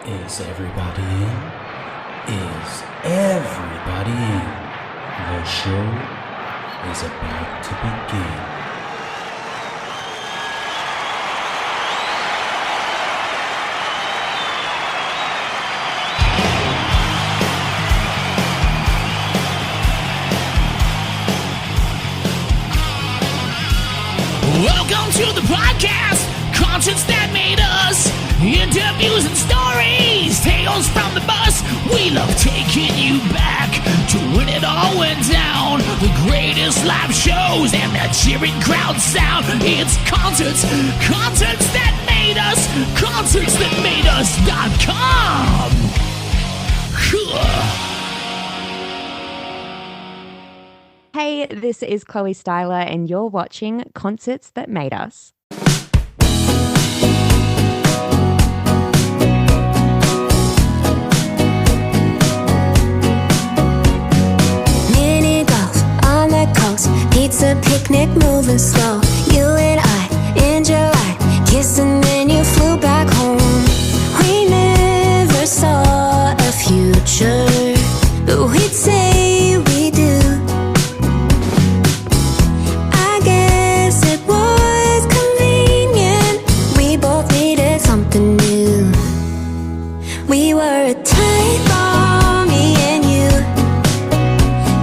Is everybody in? Is everybody in? The show is about to begin. Welcome to the podcast, concerts that made us, interviews and stories, tales from the bus. We love taking you back to when it all went down. The greatest live shows and that cheering crowd sound. It's concerts that made us, concertsthatmadeus.com. Hey, this is Chloe Styler, and you're watching Concerts That Made Us. Mini golf on the coast, pizza picnic moving slow. You and I in July, kissing then you flew back home. We never saw a future, but we'd say we do. I guess it was convenient. We both needed something new. We were a tight bomb, me and you,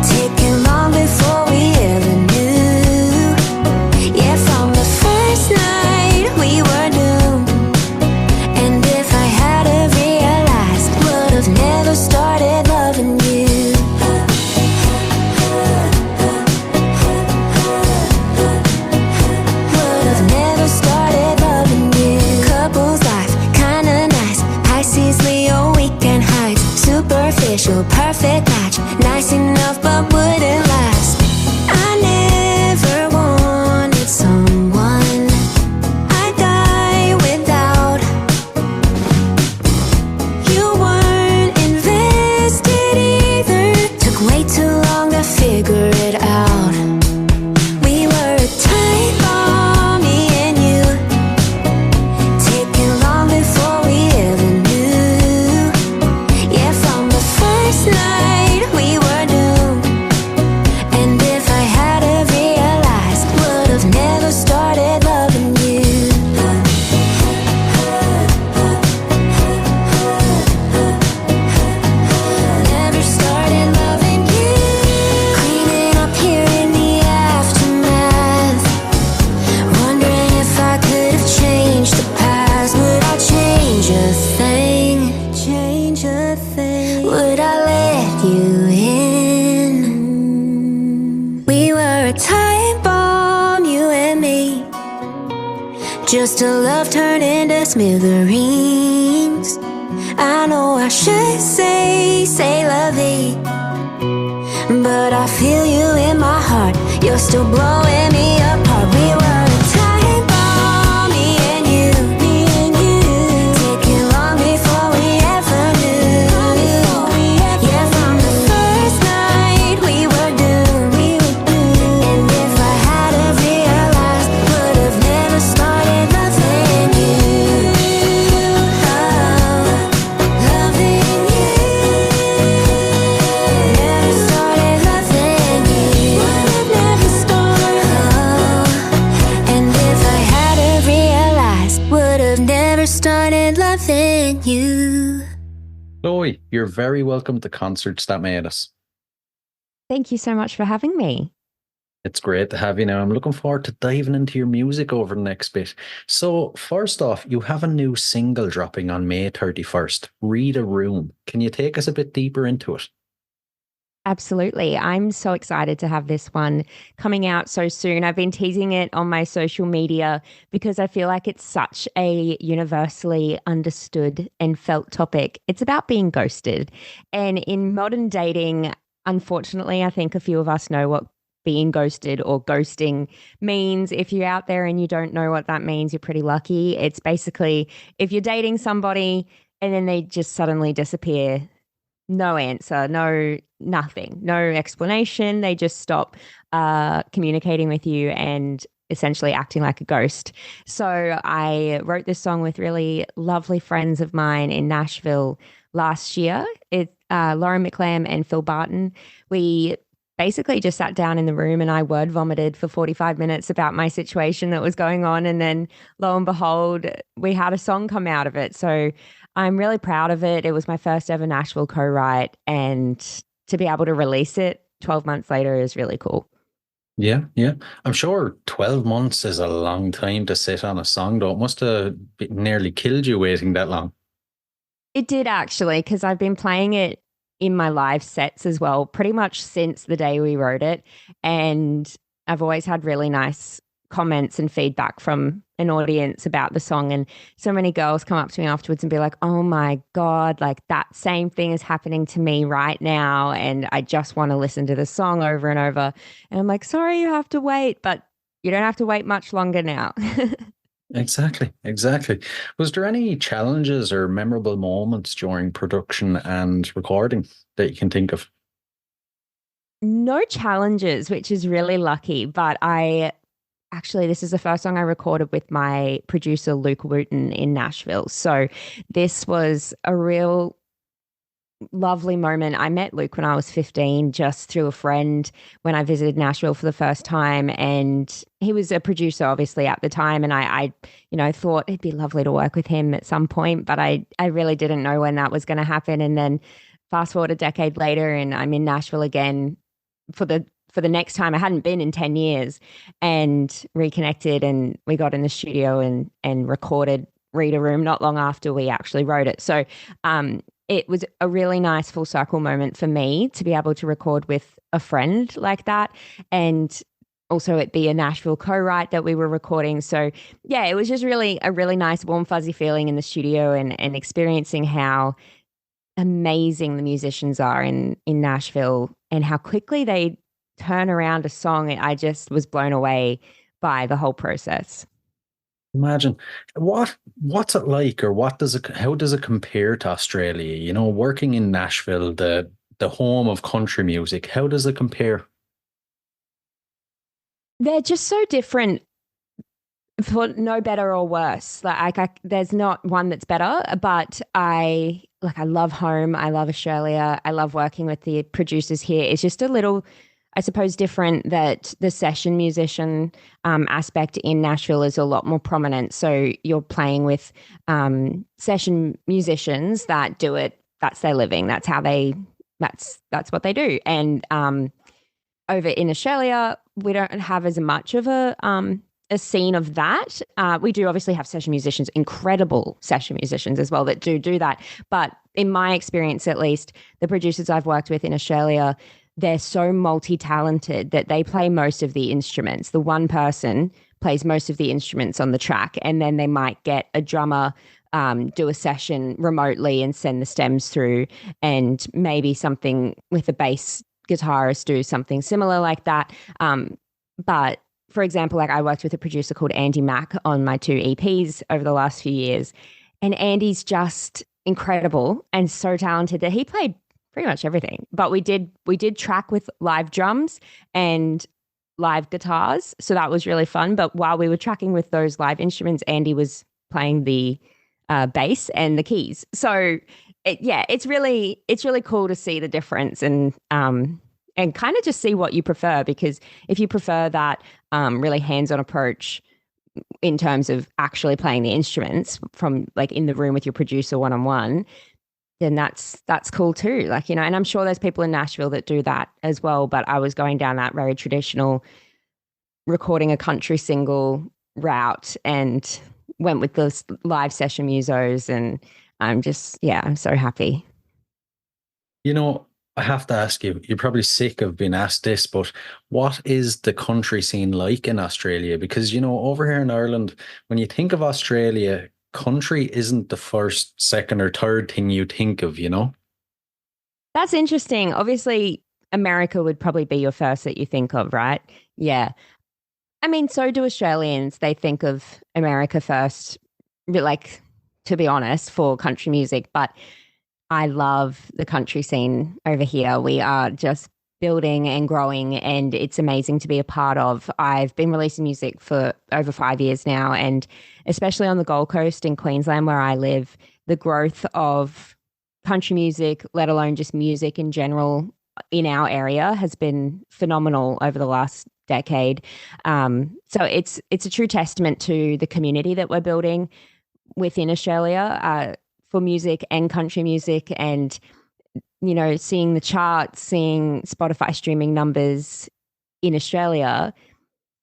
ticking long before we ever knew. Yeah, from the first night we were doomed. And if I had have realized, would have never started loving you. Would have never started loving you. Couples life, kinda nice. Pisces, Leo, weekend highs. Superficial, perfect match. Nice enough, but wouldn't last. I never wanted someone I'd die without. You weren't invested either. Took way too long to figure it out. We were a tight bomb, me and you, ticking long before we ever knew. Yeah, from the first night we were doomed. And if I had have realized, would have never started loving you. Never started loving you. Cleaning up here in the aftermath, wondering if I could have changed the past. Would I change a thing? Change a thing? Would I let you in? We were a time bomb, you and me, just a love turned into smithereens. I know I should say la vie, but I feel you in my heart. You're still blowing me apart. We were a time bomb, me and you, taking long before we ever knew. Yeah, from the first night we were doomed. And if I had have realized, would have never started loving you. Oh, loving you. Never started loving you. Would have never started. Oh, and if I had have realized, would have never started loving you. Chloe, you're very welcome to Concerts That Made Us. Thank you so much for having me. It's great to have you now. I'm looking forward to diving into your music over the next bit. So, first off, you have a new single dropping on May 31st, Read a Room. Can you take us a bit deeper into it? Absolutely. I'm so excited to have this one coming out so soon. I've been teasing it on my social media because I feel like it's such a universally understood and felt topic. It's about being ghosted. And in modern dating, unfortunately, I think a few of us know what being ghosted or ghosting means. If you're out there and you don't know what that means, you're pretty lucky. It's basically if you're dating somebody and then they just suddenly disappear, no answer, nothing, no explanation. They just stop communicating with you and essentially acting like a ghost. So I wrote this song with really lovely friends of mine in Nashville last year. Lauren McLam and Phil Barton. We basically just sat down in the room and I word vomited for 45 minutes about my situation that was going on. And then lo and behold, we had a song come out of it. So I'm really proud of it. It was my first ever Nashville co-write, and to be able to release it 12 months later is really cool. Yeah, yeah. I'm sure 12 months is a long time to sit on a song, though. It must have nearly killed you waiting that long. It did actually, because I've been playing it in my live sets as well, pretty much since the day we wrote it. And I've always had really nice comments and feedback from an audience about the song. And so many girls come up to me afterwards and be like, oh my God, like that same thing is happening to me right now. And I just want to listen to the song over and over. And I'm like, sorry, you have to wait, but you don't have to wait much longer now. Exactly, exactly. Was there any challenges or memorable moments during production and recording that you can think of? No challenges, which is really lucky. But this is the first song I recorded with my producer, Luke Wooten, in Nashville. So this was a real lovely moment. I met Luke when I was 15, just through a friend when I visited Nashville for the first time. And he was a producer, obviously, at the time. And I thought it'd be lovely to work with him at some point, but I really didn't know when that was going to happen. And then fast forward a decade later, and I'm in Nashville again for the next time. I hadn't been in 10 years, and reconnected, and we got in the studio and recorded Read a Room not long after we actually wrote it. So it was a really nice full circle moment for me to be able to record with a friend like that, and also it be a Nashville co-write that we were recording. So yeah, it was just really a really nice warm fuzzy feeling in the studio, and experiencing how amazing the musicians are in Nashville and how quickly they turn around a song. I just was blown away by the whole process. Imagine what's it like, or how does it compare to Australia? You know, working in Nashville, the home of country music, how does it compare? They're just so different, for no better or worse. There's not one that's better, but I love home. I love Australia. I love working with the producers here. It's just a little, I suppose, different that the session musician aspect in Nashville is a lot more prominent. So you're playing with session musicians that do it. That's their living. That's what they do. And over in Australia, we don't have as much of a scene of that. We do obviously have session musicians, incredible session musicians as well that do that. But in my experience, at least, the producers I've worked with in Australia, they're so multi-talented that they play most of the instruments. The one person plays most of the instruments on the track, and then they might get a drummer do a session remotely and send the stems through, and maybe something with a bass guitarist do something similar like that. But for example, like I worked with a producer called Andy Mack on my 2 EPs over the last few years, and Andy's just incredible and so talented that he played pretty much everything. But we did track with live drums and live guitars, so that was really fun. But while we were tracking with those live instruments, Andy was playing the bass and the keys. So it's really cool to see the difference, and kind of just see what you prefer, because if you prefer that really hands-on approach in terms of actually playing the instruments from like in the room with your producer one-on-one, then that's cool too. Like, and I'm sure there's people in Nashville that do that as well, but I was going down that very traditional recording a country single route and went with the live session musos, and I'm so happy. You know, I have to ask you, you're probably sick of being asked this, but what is the country scene like in Australia? Because, over here in Ireland, when you think of Australia, country isn't the first, second, or third thing you think of. That's interesting. Obviously, America would probably be your first that you think of, right? Yeah. I mean, so do Australians. They think of America first, like, to be honest, for country music. But I love the country scene over here. We are just building and growing, and it's amazing to be a part of. I've been releasing music for over 5 years now, and especially on the Gold Coast in Queensland where I live, the growth of country music, let alone just music in general in our area, has been phenomenal over the last decade. So it's a true testament to the community that we're building within Australia, for music and country music, and seeing the charts, seeing Spotify streaming numbers in Australia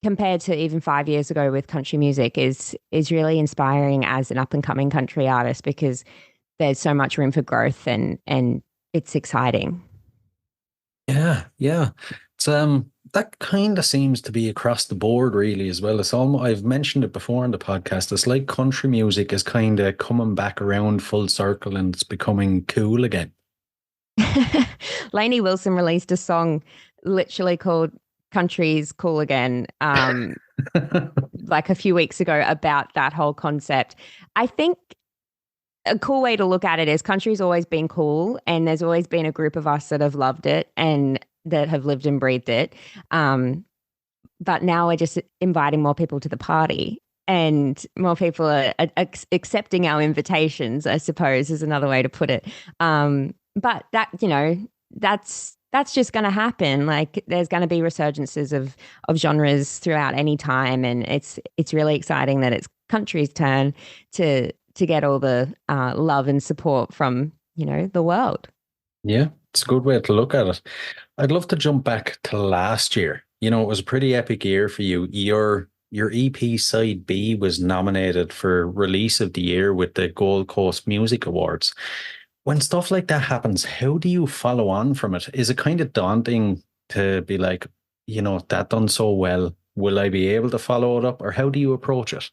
compared to even 5 years ago with country music is really inspiring as an up and coming country artist, because there's so much room for growth, and it's exciting. Yeah, yeah. It's that kind of seems to be across the board really as well. It's almost, I've mentioned it before on the podcast. It's like country music is kind of coming back around full circle and it's becoming cool again. Lainey Wilson released a song literally called Country's Cool Again, like a few weeks ago, about that whole concept. I think a cool way to look at it is country's always been cool, and there's always been a group of us that have loved it and that have lived and breathed it. But now we're just inviting more people to the party, and more people are accepting our invitations, I suppose, is another way to put it. But that's just going to happen. Like, there's going to be resurgences of genres throughout any time, and it's really exciting that it's country's turn to get all the love and support from the world. Yeah, it's a good way to look at it. I'd love to jump back to last year. It was a pretty epic year for you. Your EP Side B was nominated for Release of the Year with the Gold Coast Music Awards. When stuff like that happens, how do you follow on from it? Is it kind of daunting to be like, that done so well, will I be able to follow it up, or how do you approach it?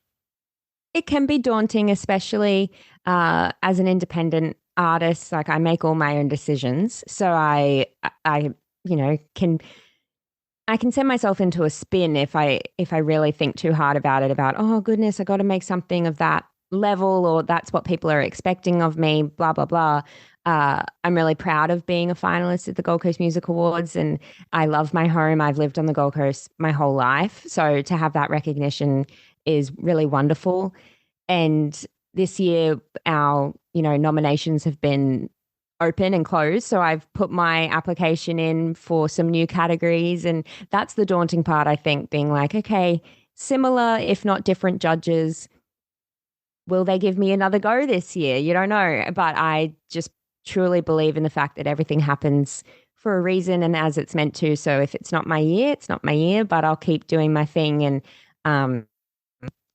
It can be daunting, especially as an independent artist. Like, I make all my own decisions, so I can send myself into a spin if I really think too hard about it. About, oh goodness, I got to make something of that level, or that's what people are expecting of me. Blah blah blah. I'm really proud of being a finalist at the Gold Coast Music Awards, and I love my home. I've lived on the Gold Coast my whole life, so to have that recognition is really wonderful. And this year, our nominations have been open and closed, so I've put my application in for some new categories, and that's the daunting part, I think, being like, okay, similar if not different judges, will they give me another go this year? You don't know, but I just truly believe in the fact that everything happens for a reason and as it's meant to. So if it's not my year, it's not my year, but I'll keep doing my thing. And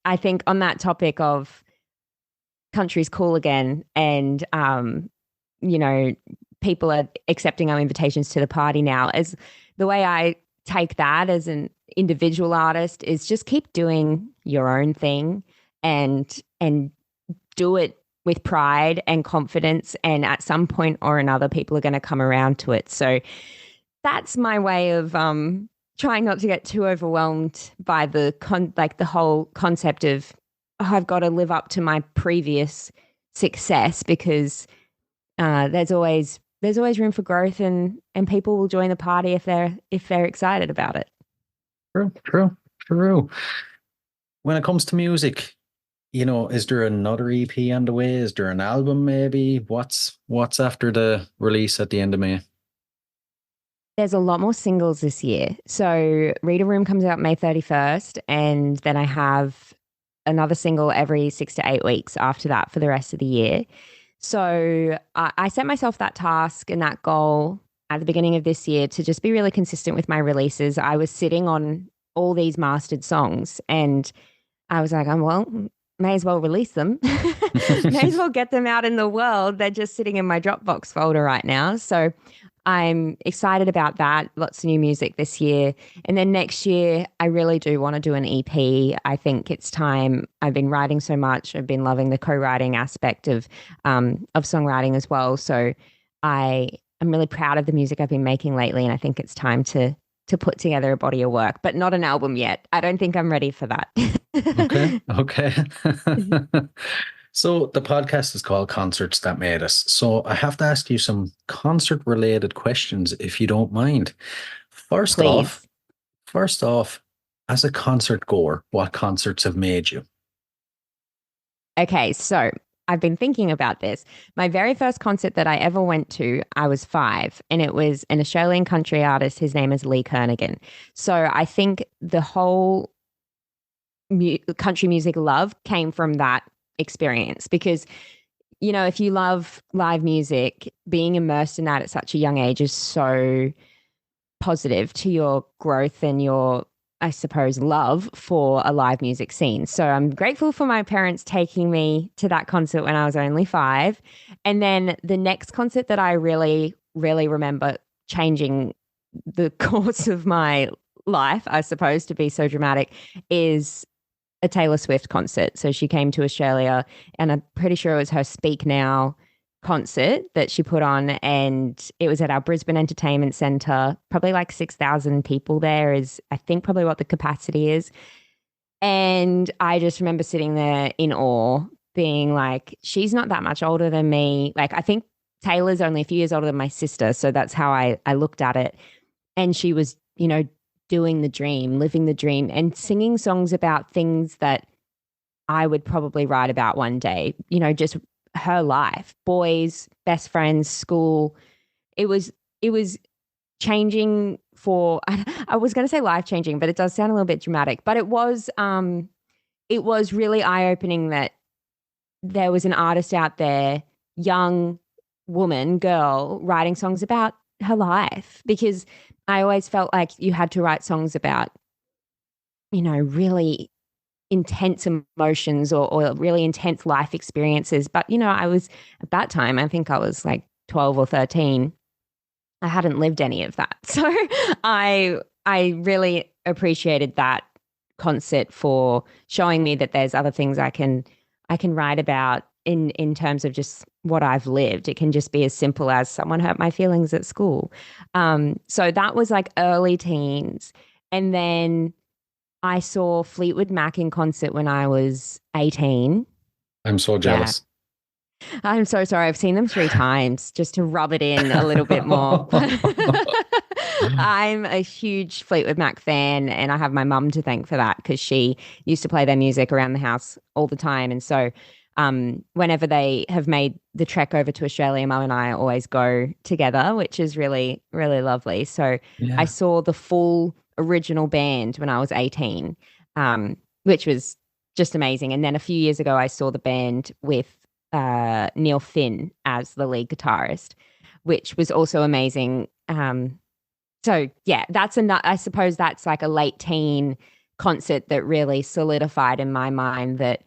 I think on that topic of country's cool again, and people are accepting our invitations to the party now, as the way I take that as an individual artist is just keep doing your own thing and do it with pride and confidence, and at some point or another people are going to come around to it. So that's my way of trying not to get too overwhelmed by the whole concept of, oh, I've got to live up to my previous success, because there's always room for growth, and people will join the party if they're excited about it. True. When it comes to music, is there another EP on the way? Is there an album maybe? What's after the release at the end of May? There's a lot more singles this year. So Reader Room comes out May 31st, and then I have another single every 6 to 8 weeks after that for the rest of the year. So I set myself that task and that goal at the beginning of this year to just be really consistent with my releases. I was sitting on all these mastered songs, and I was like, may as well release them. May as well get them out in the world. They're just sitting in my Dropbox folder right now. So I'm excited about that. Lots of new music this year. And then next year, I really do want to do an EP. I think it's time. I've been writing so much. I've been loving the co-writing aspect of songwriting as well. So I'm really proud of the music I've been making lately. And I think it's time to put together a body of work, but not an album yet. I don't think I'm ready for that. Okay. So the podcast is called Concerts That Made Us. So I have to ask you some concert related questions if you don't mind. First off, Please. first off, as a concert goer, what concerts have made you? Okay, so I've been thinking about this. My very first concert that I ever went to, I was 5, and it was an Australian country artist. His name is Lee Kernaghan. So I think the whole country music love came from that experience because, if you love live music, being immersed in that at such a young age is so positive to your growth and your, I suppose, love for a live music scene. So I'm grateful for my parents taking me to that concert when I was only 5. And then the next concert that I really, really remember changing the course of my life, I suppose, to be so dramatic, is a Taylor Swift concert. So she came to Australia, and I'm pretty sure it was her Speak Now concert that she put on, and it was at our Brisbane Entertainment Centre. Probably like 6,000 people there is, I think, probably what the capacity is. And I just remember sitting there in awe, being like, she's not that much older than me. Like, I think Taylor's only a few years older than my sister. So that's how I looked at it. And she was, doing the dream, living the dream, and singing songs about things that I would probably write about one day, just her life, boys, best friends, school. It was changing for, I was going to say life changing, but it does sound a little bit dramatic, but it was really eye-opening that there was an artist out there, young woman, girl, writing songs about her life, because I always felt like you had to write songs about, really intense emotions or really intense life experiences. But, I was at that time, I think I was like 12 or 13. I hadn't lived any of that. So I really appreciated that concert for showing me that there's other things I can write about in terms of just what I've lived. It can just be as simple as someone hurt my feelings at school. So that was like early teens. And then I saw Fleetwood Mac in concert when I was 18. I'm so Yeah. jealous. I'm so sorry. I've seen them 3 times just to rub it in a little bit more. I'm a huge Fleetwood Mac fan, and I have my mum to thank for that because she used to play their music around the house all the time. And so whenever they have made the trek over to Australia, mum and I always go together, which is really, really lovely. So I Yeah. saw the full original band when I was 18, which was just amazing. And then a few years ago, I saw the band with Neil Finn as the lead guitarist, which was also amazing. So yeah, I suppose that's like a late teen concert that really solidified in my mind that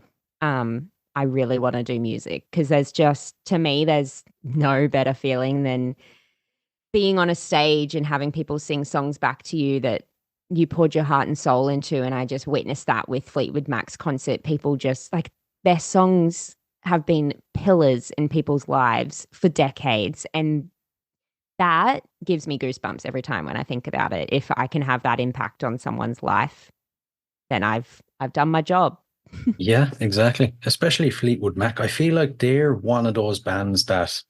I really want to do music, because to me, there's no better feeling than being on a stage and having people sing songs back to you that you poured your heart and soul into. And I just witnessed that with Fleetwood Mac's concert. People just like, their songs have been pillars in people's lives for decades. And that gives me goosebumps every time when I think about it. If I can have that impact on someone's life, then I've done my job. Yeah, exactly. Especially Fleetwood Mac. I feel like they're one of those bands that,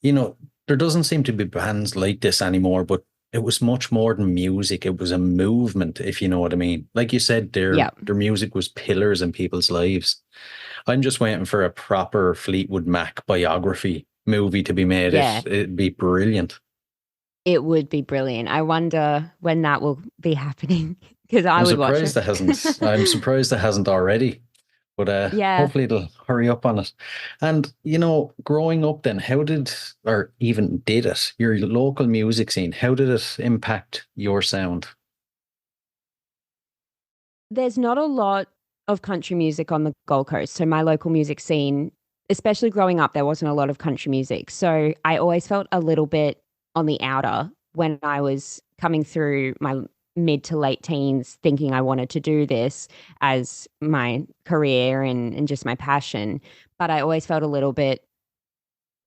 you know, there doesn't seem to be bands like this anymore, but it was much more than music. It was a movement, if you know what I mean. Like you said, their Yeah. their music was pillars in people's lives. I'm just waiting for a proper Fleetwood Mac biography movie to be made. Yeah. It'd be brilliant. It would be brilliant. I wonder when that will be happening because I I'm would watch surprised it. it hasn't. I'm surprised it hasn't already. But Yeah. hopefully it'll hurry up on it. And growing up, then how did, or even did it, your local music scene? How did it impact your sound? There's not a lot of country music on the Gold Coast. So my local music scene, especially growing up, there wasn't a lot of country music. So I always felt a little bit on the outer when I was coming through my mid to late teens, thinking I wanted to do this as my career and just my passion. But I always felt a little bit,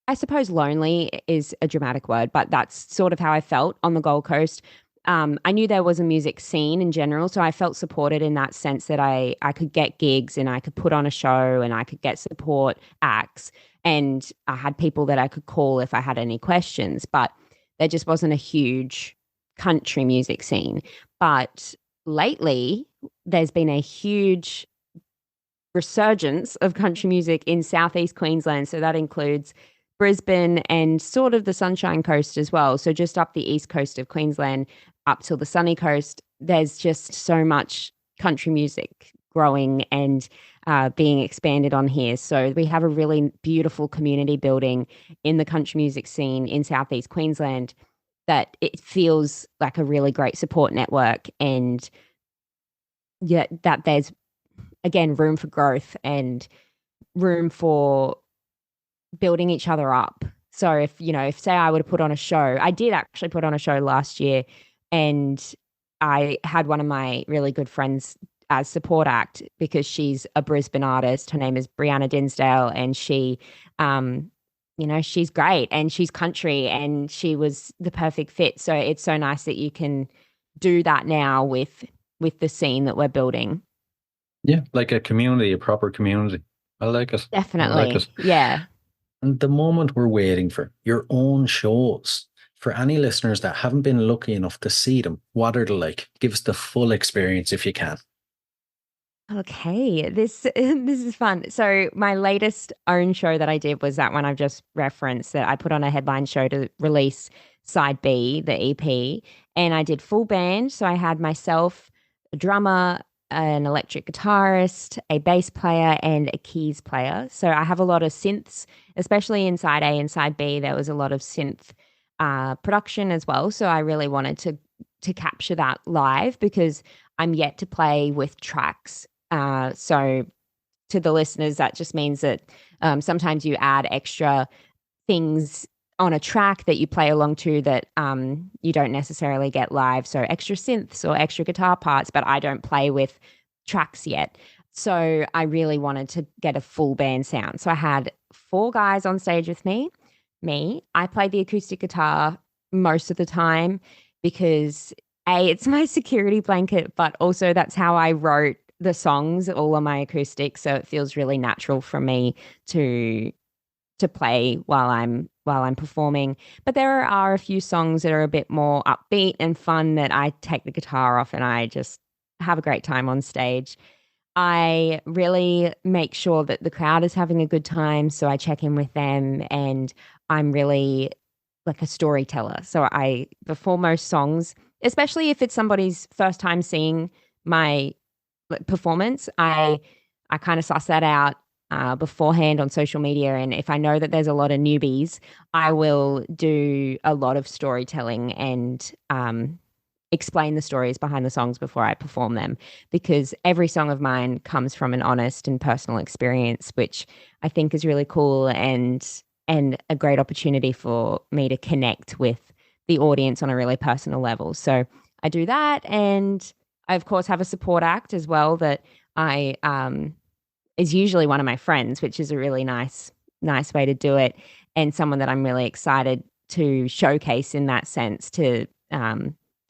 I suppose lonely is a dramatic word, but that's sort of how I felt on the Gold Coast. I knew there was a music scene in general, so I felt supported in that sense that I could get gigs and I could put on a show and I could get support acts, and I had people that I could call if I had any questions. But there just wasn't a huge country music scene. But lately, there's been a huge resurgence of country music in southeast Queensland. So that includes Brisbane and sort of the Sunshine Coast as well. So just up the east coast of Queensland, up till the sunny coast, there's just so much country music growing and being expanded on here. So we have a really beautiful community building in the country music scene in southeast Queensland that it feels like a really great support network, and yeah, that there's again room for growth and room for building each other up. So if say I would have put on a show, I did actually put on a show last year, and I had one of my really good friends as support act because she's a Brisbane artist. Her name is Brianna Dinsdale, and she's great and she's country and she was the perfect fit. So it's so nice that you can do that now with the scene that we're building. Yeah, like a community, a proper community. I like it. I like Definitely. it. Yeah. And the moment we're waiting for your own shows. For any listeners that haven't been lucky enough to see them, what are they like? Give us the full experience if you can. Okay, this this is fun. So my latest own show that I did was that one I've just referenced that I put on a headline show to release side B, the EP, and I did full band. So I had myself, a drummer, an electric guitarist, a bass player, and a keys player. So I have a lot of synths, especially in side A and side B. There was a lot of synth production as well. So I really wanted to capture that live because I'm yet to play with tracks. So to the listeners, that just means that sometimes you add extra things on a track that you play along to that you don't necessarily get live. So extra synths or extra guitar parts, but I don't play with tracks yet. So I really wanted to get a full band sound. So I had four guys on stage with me. I played the acoustic guitar most of the time because it's my security blanket, but also that's how I wrote the songs all on my acoustic, so it feels really natural for me to play while I'm performing. But there are a few songs that are a bit more upbeat and fun that I take the guitar off and I just have a great time on stage. I really make sure that the crowd is having a good time, so I check in with them, and I'm really like a storyteller. So I before most songs, especially if it's somebody's first time seeing my performance, I kind of suss that out beforehand on social media. And if I know that there's a lot of newbies, I will do a lot of storytelling and explain the stories behind the songs before I perform them, because every song of mine comes from an honest and personal experience, which I think is really cool and a great opportunity for me to connect with the audience on a really personal level. So I do that, and I of course have a support act as well that I is usually one of my friends, which is a really nice way to do it, and someone that I'm really excited to showcase in that sense to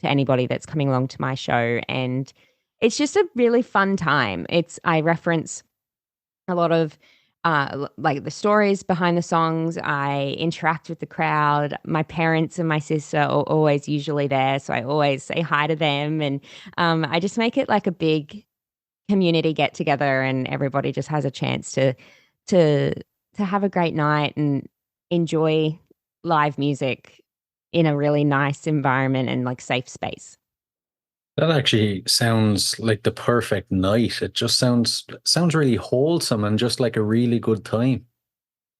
anybody that's coming along to my show. And it's just a really fun time. I reference a lot of like the stories behind the songs. I interact with the crowd. My parents and my sister are always usually there, so I always say hi to them, and I just make it like a big community get together, and everybody just has a chance to have a great night and enjoy live music in a really nice environment and like safe space. That actually sounds like the perfect night. It just sounds really wholesome and just like a really good time.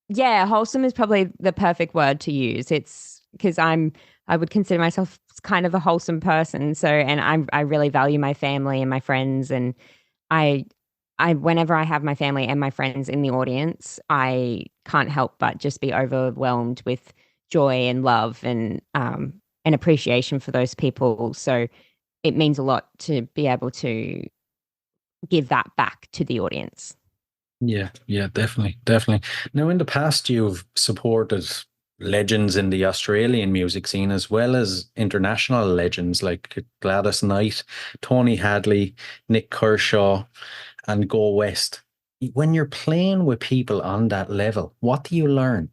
Yeah, wholesome is probably the perfect word to use. It's because I would consider myself kind of a wholesome person. So, and I really value my family and my friends, and I whenever I have my family and my friends in the audience, I can't help but just be overwhelmed with joy and love and appreciation for those people. So it means a lot to be able to give that back to the audience. Yeah, yeah, definitely, definitely. Now, in the past, you've supported legends in the Australian music scene as well as international legends like Gladys Knight, Tony Hadley, Nick Kershaw, and Go West. When you're playing with people on that level, what do you learn?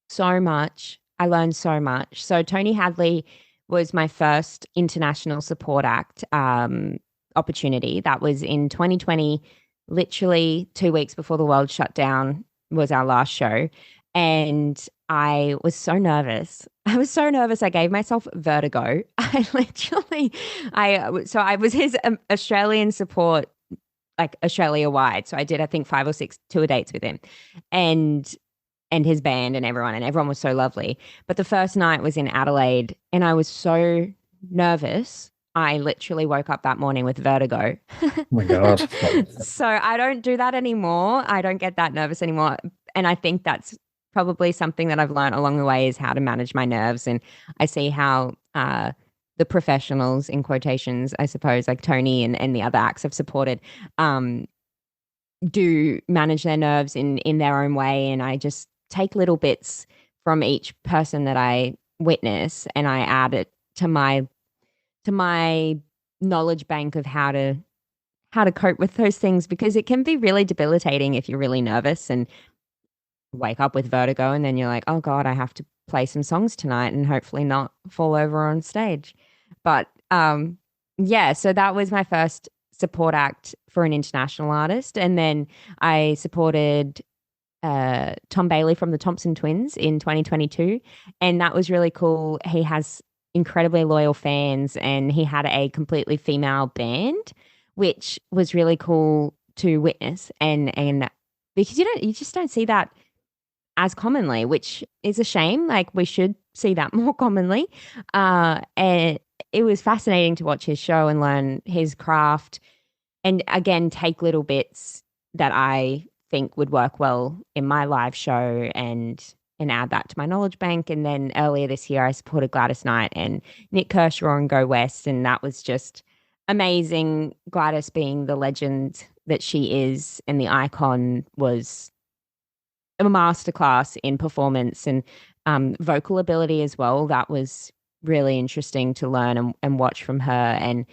So much. I learned so much. So Tony Hadley was my first international support act opportunity. That was in 2020, literally 2 weeks before the world shut down was our last show. And I was so nervous. I was so nervous. I gave myself vertigo. I literally, so I was his Australian support, like Australia wide. So I did, I think, 5 or 6 tour dates with him. And his band and everyone was so lovely. But the first night was in Adelaide and I was so nervous. I literally woke up that morning with vertigo. Oh my God. So I don't do that anymore. I don't get that nervous anymore. And I think that's probably something that I've learned along the way is how to manage my nerves. And I see how the professionals, in quotations, I suppose, like Tony and the other acts I've supported, do manage their nerves in their own way. And I just take little bits from each person that I witness and I add it to my knowledge bank of how to cope with those things, because it can be really debilitating if you're really nervous and wake up with vertigo and then you're like, oh God, I have to play some songs tonight and hopefully not fall over on stage. But yeah, so that was my first support act for an international artist. And then I supported Tom Bailey from the Thompson Twins in 2022. And that was really cool. He has incredibly loyal fans and he had a completely female band, which was really cool to witness. And because you just don't see that as commonly, which is a shame. Like we should see that more commonly. And it was fascinating to watch his show and learn his craft and again, take little bits that I think would work well in my live show and add that to my knowledge bank. And then earlier this year, I supported Gladys Knight and Nick Kershaw and Go West, and that was just amazing. Gladys being the legend that she is and the icon was a masterclass in performance and vocal ability as well. That was really interesting to learn and watch from her. And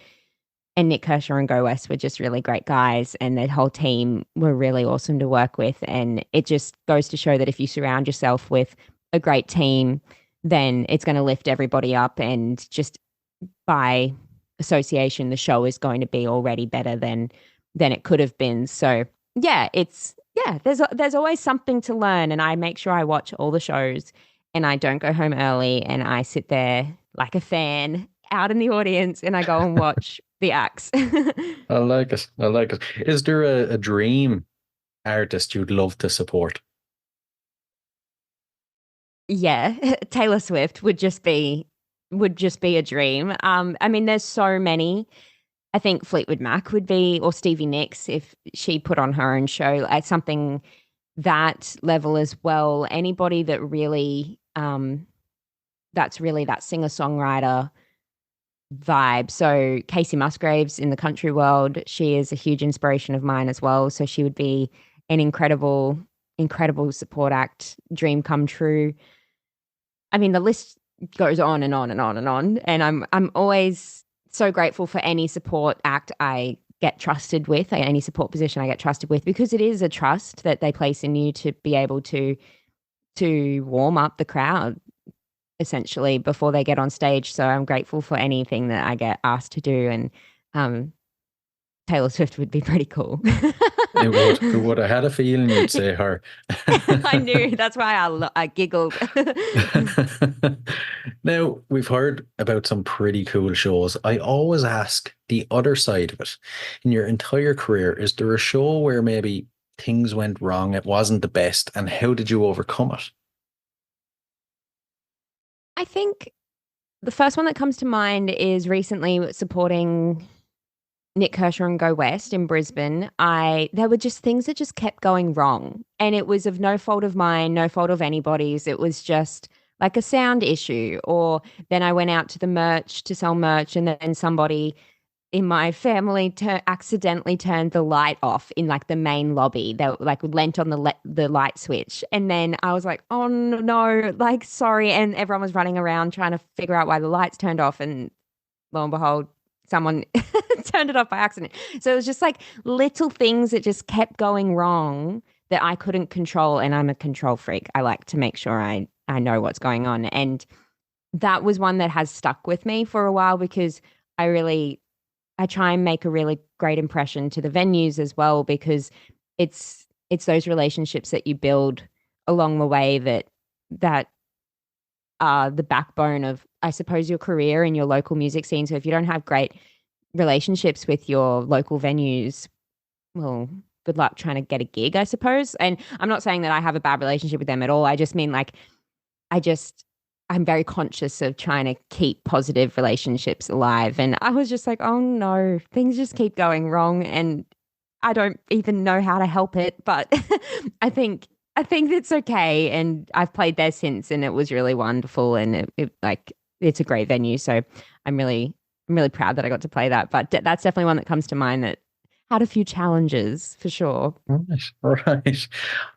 Nick Kershaw and Go West were just really great guys, and the whole team were really awesome to work with. And it just goes to show that if you surround yourself with a great team, then it's going to lift everybody up. And just by association, the show is going to be already better than it could have been. So yeah, there's always something to learn, and I make sure I watch all the shows, and I don't go home early, and I sit there like a fan out in the audience, and I go and watch the acts. I like it. I like it. Is there a dream artist you'd love to support? Yeah, Taylor Swift would just be a dream. I mean, there's so many. I think Fleetwood Mac would be, or Stevie Nicks if she put on her own show at something that level as well. Anybody that really, that's really that singer-songwriter vibe. So Casey Musgraves in the country world, she is a huge inspiration of mine as well. So she would be an incredible support act, dream come true. I mean, the list goes on and on and on and on. And I'm always so grateful for any support act I get trusted with, any support position I get trusted with, because it is a trust that they place in you to be able to warm up the crowd essentially before they get on stage. So I'm grateful for anything that I get asked to do, and Taylor Swift would be pretty cool. It would. I had a feeling you'd say her. I knew. That's why I giggled. Now, we've heard about some pretty cool shows. I always ask the other side of it. In your entire career, is there a show where maybe things went wrong, it wasn't the best, and how did you overcome it? I think the first one that comes to mind is recently supporting Nick Kershaw and Go West in Brisbane. There were just things that just kept going wrong, and it was of no fault of mine, no fault of anybody's. It was just like a sound issue, or then I went out to the merch to sell merch, and then somebody in my family accidentally turned the light off in like the main lobby. They like lent on the light switch, and then I was like, "Oh no!" Like sorry, and everyone was running around trying to figure out why the lights turned off, and lo and behold, someone turned it off by accident. So it was just like little things that just kept going wrong that I couldn't control, and I'm a control freak. I like to make sure I know what's going on, and that was one that has stuck with me for a while because I really I try and make a really great impression to the venues as well because it's those relationships that you build along the way that are the backbone of, I suppose, your career in your local music scene. So if you don't have great relationships with your local venues, well, good luck trying to get a gig, I suppose. And I'm not saying that I have a bad relationship with them at all. I just mean like I just I'm very conscious of trying to keep positive relationships alive. And I was just like, oh no, things just keep going wrong and I don't even know how to help it. But I think I think it's okay. And I've played there since and it was really wonderful and like it's a great venue. So I'm really I'm really proud that I got to play that. But that's definitely one that comes to mind that had a few challenges for sure. Right, right.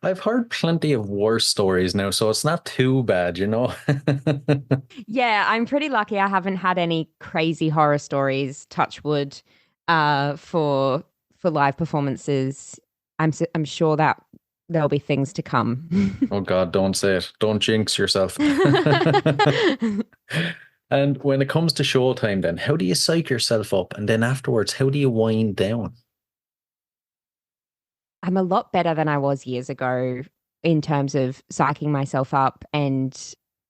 I've heard plenty of war stories now, so it's not too bad, you know? Yeah, I'm pretty lucky. I haven't had any crazy horror stories, touch wood, for live performances. I'm sure that there'll be things to come. Oh God, don't say it. Don't jinx yourself. And when it comes to showtime, then how do you psych yourself up? And then afterwards, how do you wind down? I'm a lot better than I was years ago in terms of psyching myself up and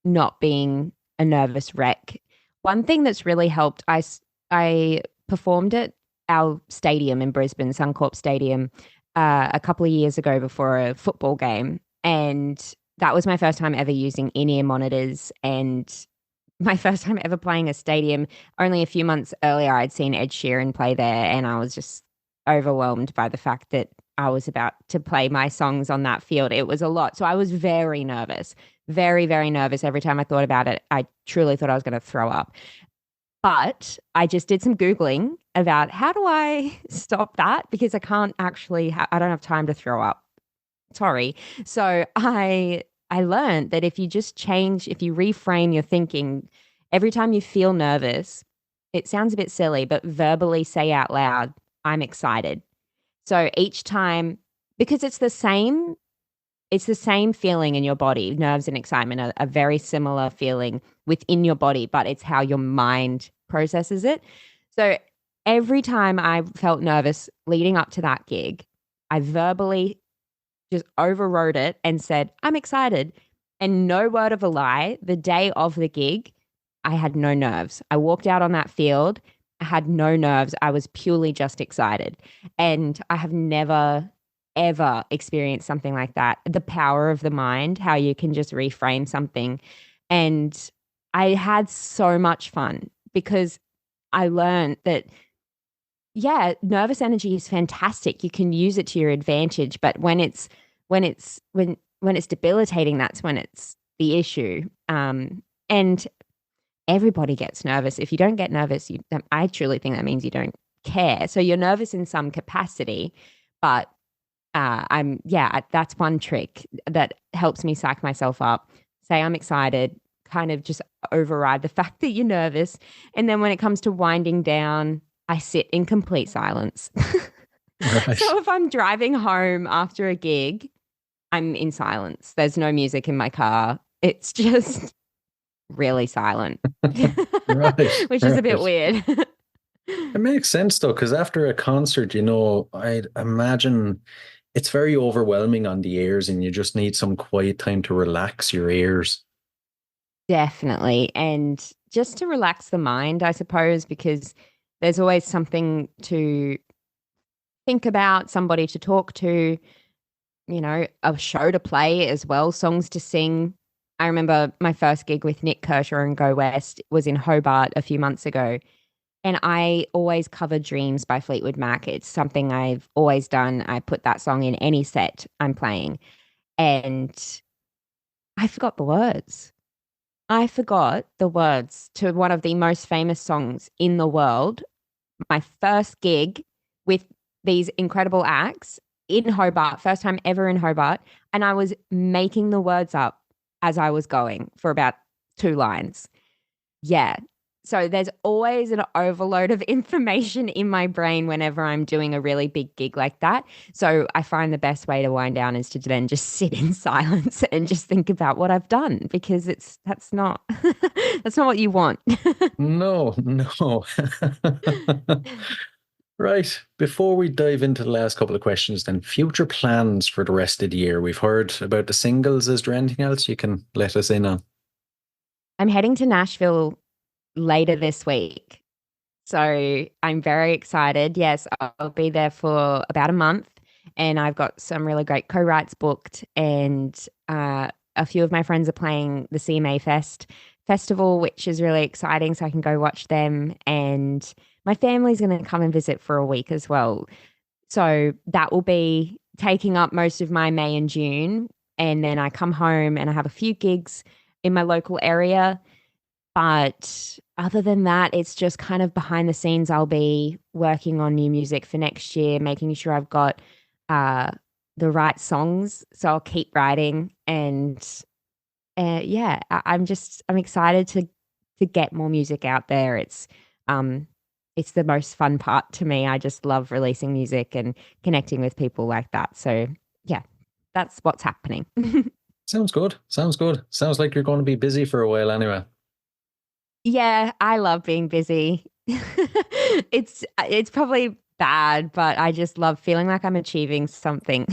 not being a nervous wreck. One thing that's really helped, I performed at our stadium in Brisbane, Suncorp Stadium, a couple of years ago before a football game. And that was my first time ever using in-ear monitors and my first time ever playing a stadium. Only a few months earlier, I'd seen Ed Sheeran play there, and I was just overwhelmed by the fact that I was about to play my songs on that field. It was a lot. So I was very nervous, very, very nervous. Every time I thought about it, I truly thought I was going to throw up. But I just did some Googling about how do I stop that because I can't actually, I don't have time to throw up. Sorry. So I learned that if you just change, if you reframe your thinking, every time you feel nervous, it sounds a bit silly, but verbally say out loud, I'm excited. So each time, because it's the same feeling in your body. Nerves and excitement are a very similar feeling within your body, but it's how your mind processes it. So every time I felt nervous leading up to that gig, I verbally just overrode it and said, I'm excited. And no word of a lie, the day of the gig, I had no nerves. I walked out on that field. I had no nerves. I was purely just excited. And I have never, ever experienced something like that. The power of the mind, how you can just reframe something. And I had so much fun because I learned that, yeah, nervous energy is fantastic. You can use it to your advantage, but when it's debilitating, that's when it's the issue. And everybody gets nervous. If you don't get nervous, I truly think that means you don't care. So you're nervous in some capacity, but that's one trick that helps me psych myself up. Say I'm excited, kind of just override the fact that you're nervous. And then when it comes to winding down, I sit in complete silence. Right. So if I'm driving home after a gig, I'm in silence. There's no music in my car. It's just really silent, Right, which is a bit right. weird. It makes sense though, because after a concert, I'd imagine it's very overwhelming on the ears and you just need some quiet time to relax your ears. Definitely. And just to relax the mind, I suppose, because there's always something to think about, somebody to talk to, a show to play as well, songs to sing. I remember my first gig with Nick Kershaw and Go West was in Hobart a few months ago. And I always cover Dreams by Fleetwood Mac. It's something I've always done. I put that song in any set I'm playing. And I forgot the words. I forgot the words to one of the most famous songs in the world my first gig with these incredible acts in Hobart, first time ever in Hobart. And I was making the words up as I was going for about 2 lines. Yeah. So there's always an overload of information in my brain whenever I'm doing a really big gig like that. So I find the best way to wind down is to then just sit in silence and just think about what I've done because that's not that's not what you want. No, no. Right. Before we dive into the last couple of questions, then future plans for the rest of the year. We've heard about the singles. Is there anything else you can let us in on? I'm heading to Nashville later this week. So I'm very excited. Yes, I'll be there for about a month and I've got some really great co-writes booked and a few of my friends are playing the CMA Festival, which is really exciting. So I can go watch them and my family's going to come and visit for a week as well. So that will be taking up most of my May and June. And then I come home and I have a few gigs in my local area. But other than that, it's just kind of behind the scenes. I'll be working on new music for next year, making sure I've got uh, the right songs. So I'll keep writing, and yeah, I'm excited to get more music out there. It's the most fun part to me. I just love releasing music and connecting with people like that. So yeah, that's what's happening. Sounds good. Sounds good. Sounds like you're going to be busy for a while anyway. Yeah, I love being busy. It's probably bad, but I just love feeling like I'm achieving something.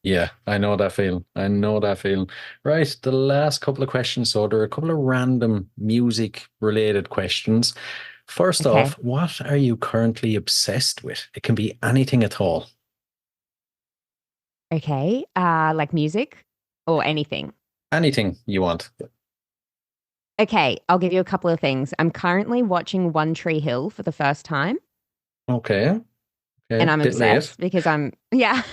Yeah, I know that feeling. I know that feeling. Right, the last couple of questions. So there are a couple of random music related questions. First Okay. off, what are you currently obsessed with? It can be anything at all. Okay. Like music or anything. Anything you want. Okay, I'll give you a couple of things. I'm currently watching One Tree Hill for the first time, Okay. and Okay. I'm Bit late. obsessed because yeah,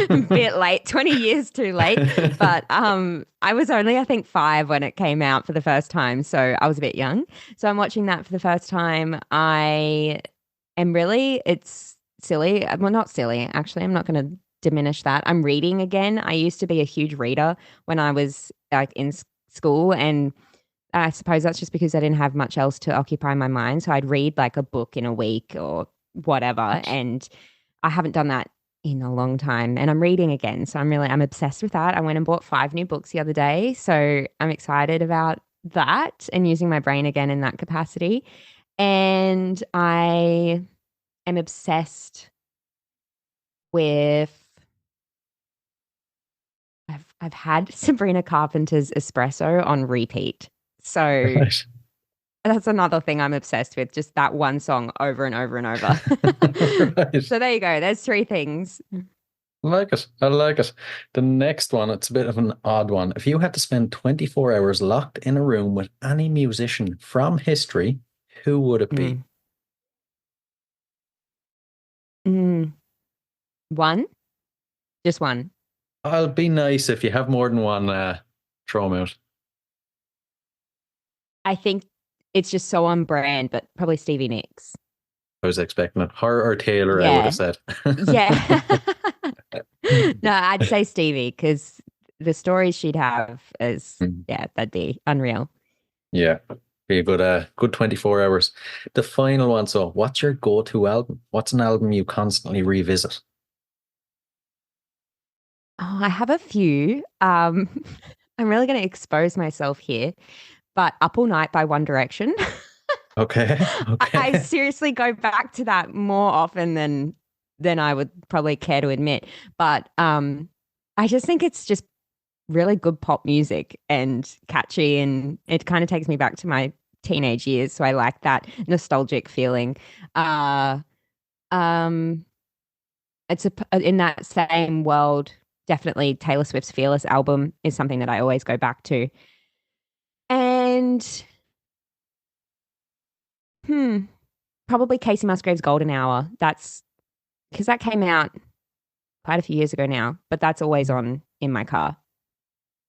a bit late, 20 years too late. But I was only I think 5 when it came out for the first time, so I was a bit young. So I'm watching that for the first time. I am really it's silly. Well, not silly, actually. I'm not going to diminish that. I'm reading again. I used to be a huge reader when I was like in school and I suppose that's just because I didn't have much else to occupy my mind. So I'd read like a book in a week or whatever. And I haven't done that in a long time. And I'm reading again. So I'm obsessed with that. I went and bought 5 new books the other day. So I'm excited about that and using my brain again in that capacity. And I am obsessed with I've had Sabrina Carpenter's Espresso on repeat. So Right. that's another thing I'm obsessed with, just that one song over and over and over. Right. So there you go. There's 3 things. I like it. I like it. The next one, it's a bit of an odd one. If you had to spend 24 hours locked in a room with any musician from history, who would it be? Mm. Mm. One? Just one. I'll be nice if you have more than one, throw 'em out. I think it's just so on brand, but probably Stevie Nicks. I was expecting it. Her or Taylor, I would have Yeah. said. Yeah. No, I'd say Stevie because the stories she'd have is, Mm. yeah, that'd be unreal. Yeah. Be a good 24 hours. The final one. So, what's your go-to album? What's an album you constantly revisit? Oh, I have a few. I'm really going to expose myself here, but Up All Night by One Direction. Okay. I Okay. seriously go back to that more often than I would probably care to admit. But I just think it's just really good pop music and catchy, and it kind of takes me back to my teenage years. So I like that nostalgic feeling. Uh, um, in that same world. Definitely Taylor Swift's Fearless album is something that I always go back to. And hmm, probably Casey Musgrave's Golden Hour. That's because that came out quite a few years ago now, but that's always on in my car.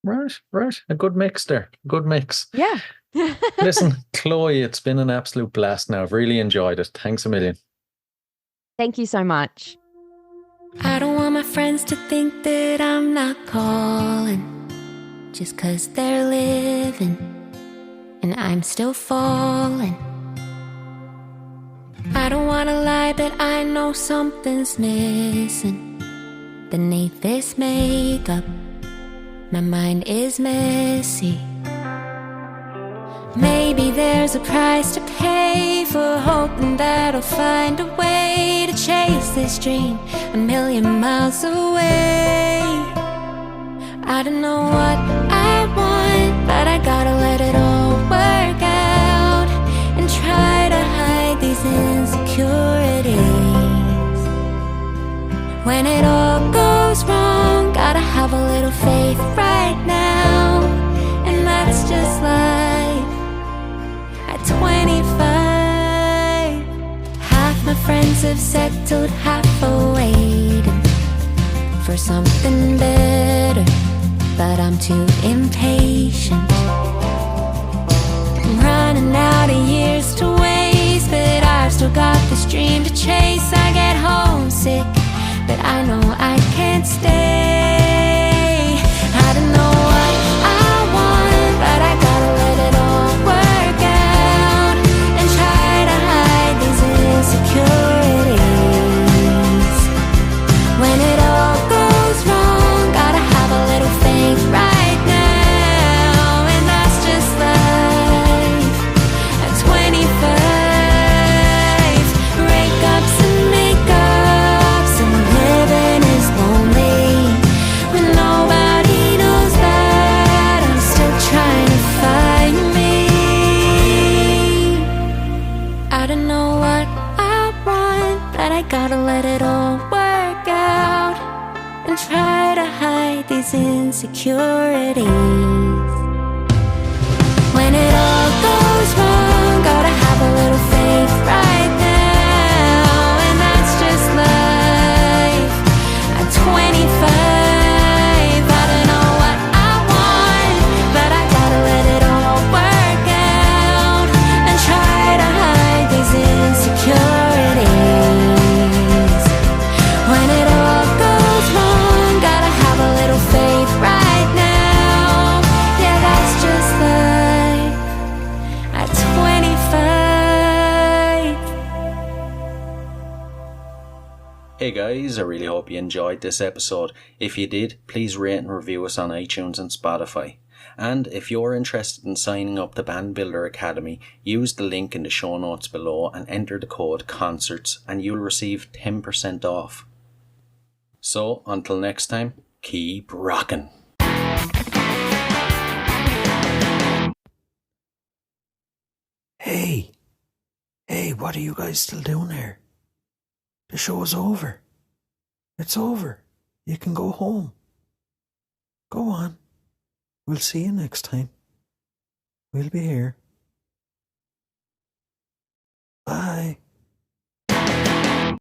Right, right. A good mix there. Good mix. Yeah. Listen, Chloe, it's been an absolute blast now. I've really enjoyed it. Thanks a million. Thank you so much. I don't want my friends to think that I'm not calling just 'cause they're living and I'm still falling. I don't wanna lie, but I know something's missing beneath this makeup. My mind is messy. Maybe there's a price to pay for hoping that I'll find a way to chase this dream a million miles away. I don't know what I want, but I gotta let it all work out and try to hide these insecurities. When it all goes wrong, gotta have a little faith right now, and that's just life. At 25, half my friends have settled, half are waiting for something better, but I'm too impatient. I'm running out of years to waste, but I've still got this dream to chase. I get homesick, but I know I can't stay. I don't know what I want, but I gotta let it all work out and try to hide these insecurities. When it all goes wrong, gotta have a little faith right now, and that's just life. At 25, breakups and makeups and living is lonely. When nobody knows that I'm still trying to find me. I don't know what I want, but I gotta let it all work out and try to hide these insecurities. When it all goes wrong, gotta have a little faith right now, and that's just life. At 25, I don't know what I want, but I gotta let it all work out and try to hide these insecurities. When it all goes wrong, gotta have a little faith right now. Yeah, that's just life. At 25. Hey guys, I really hope you enjoyed this episode. If you did, please rate and review us on iTunes and Spotify. And if you're interested in signing up the Band Builder Academy, use the link in the show notes below and enter the code CONCERTS and you'll receive 10% off. So, until next time, keep rocking. Hey, what are you guys still doing here? The show's over. It's over. You can go home. Go on. We'll see you next time. We'll be here. Bye.